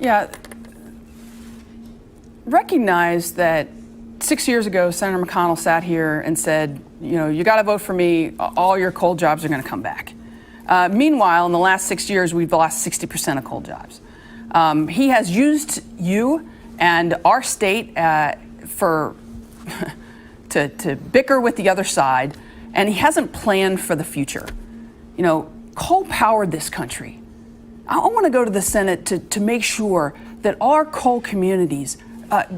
Yeah. Recognize that 6 years ago, Senator McConnell sat here and said, you got to vote for me. All your coal jobs are going to come back. Meanwhile, in the last 6 years, we've lost 60% of coal jobs. He has used you and our state to bicker with the other side, and he hasn't planned for the future. Coal powered this country. I want to go to the Senate to make sure that our coal communities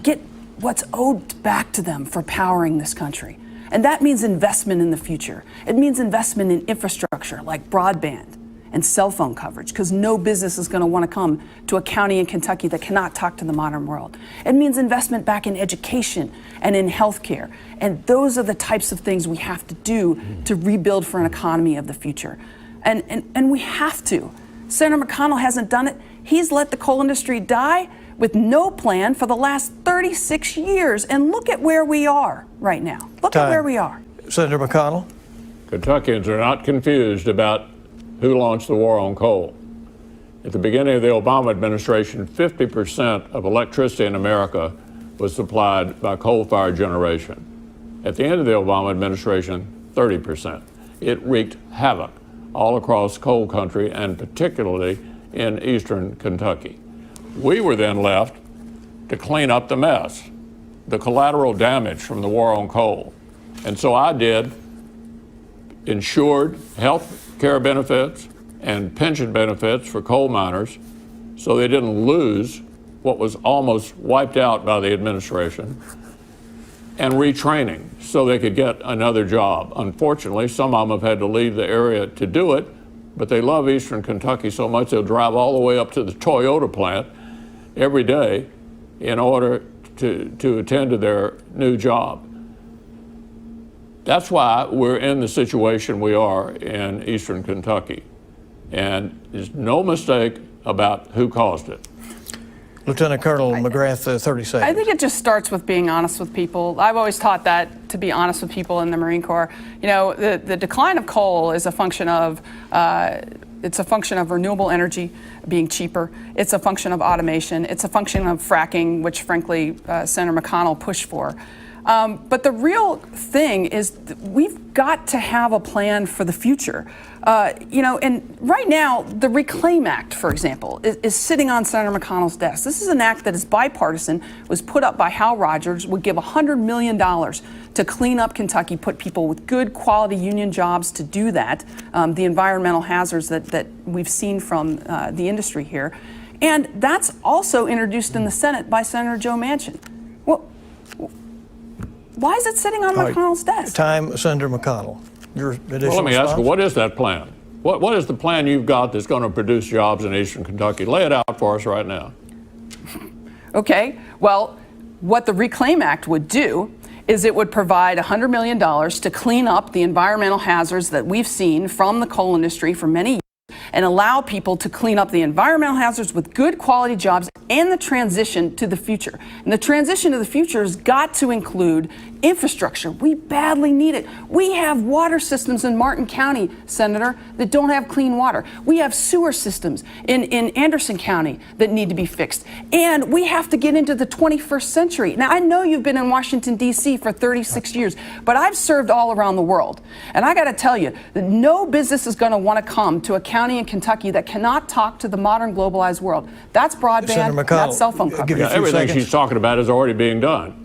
get what's owed back to them for powering this country. And that means investment in the future. It means investment in infrastructure like broadband and cell phone coverage, because no business is going to want to come to a county in Kentucky that cannot talk to the modern world. It means investment back in education and in healthcare. And those are the types of things we have to do to rebuild for an economy of the future. And we have to. Senator McConnell hasn't done it. He's let the coal industry die with no plan for the last 36 years. And look at where we are right now. Look at where we are. Senator McConnell. Kentuckians are not confused about who launched the war on coal. At the beginning of the Obama administration, 50% of electricity in America was supplied by coal-fired generation. At the end of the Obama administration, 30%. It wreaked havoc all across coal country, and particularly in eastern Kentucky. We were then left to clean up the mess, the collateral damage from the war on coal. And so I did insured health care benefits and pension benefits for coal miners so they didn't lose what was almost wiped out by the administration, and retraining so they could get another job. Unfortunately, some of them have had to leave the area to do it, but they love eastern Kentucky so much they'll drive all the way up to the Toyota plant every day in order to attend to their new job. That's why we're in the situation we are in eastern Kentucky. And there's no mistake about who caused it. Lieutenant Colonel McGrath, 30 seconds. I think it just starts with being honest with people. I've always taught that, to be honest with people in the Marine Corps. The decline of coal is a function of renewable energy being cheaper. It's a function of automation. It's a function of fracking, which frankly Senator McConnell pushed for. But the real thing is we've got to have a plan for the future. And right now, the Reclaim Act, for example, is sitting on Senator McConnell's desk. This is an act that is bipartisan, was put up by Hal Rogers, would give $100 million to clean up Kentucky, put people with good quality union jobs to do that, the environmental hazards that we've seen from the industry here. And that's also introduced in the Senate by Senator Joe Manchin. Well, why is it sitting on McConnell's desk? Time, Senator McConnell. Your additional Well, let me response? ask you, what is that plan? What is the plan you've got that's going to produce jobs in eastern Kentucky? Lay it out for us right now. Okay, well, what the Reclaim Act would do is it would provide $100 million to clean up the environmental hazards that we've seen from the coal industry for many years, and allow people to clean up the environmental hazards with good quality jobs and the transition to the future. And the transition to the future has got to include infrastructure. We badly need it. We have water systems in Martin County, Senator, that don't have clean water. We have sewer systems in Anderson County that need to be fixed. And we have to get into the 21st century. Now, I know you've been in Washington, D.C. for 36 years, but I've served all around the world. And I got to tell you that no business is going to want to come to a county in Kentucky that cannot talk to the modern globalized world. That's broadband, that's cell phone coverage. Everything she's talking about is already being done.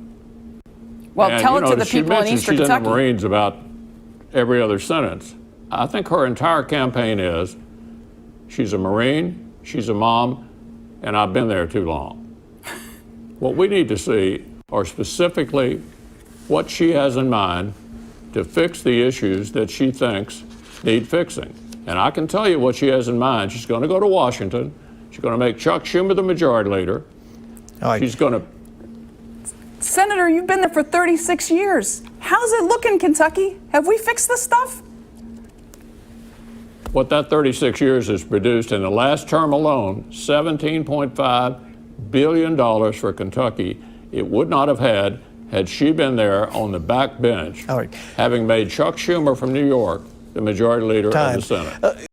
Well, tell it to the people in eastern Kentucky. She's in the Marines about every other sentence. I think her entire campaign is, she's a Marine, she's a mom, and I've been there too long. What we need to see are specifically what she has in mind to fix the issues that she thinks need fixing. And I can tell you what she has in mind. She's going to go to Washington. She's going to make Chuck Schumer the majority leader. She's going to... Senator, you've been there for 36 years. How's it looking, Kentucky? Have we fixed this stuff? What that 36 years has produced in the last term alone, $17.5 billion for Kentucky. It would not have had she been there on the back bench, having made Chuck Schumer from New York the majority leader of the Senate.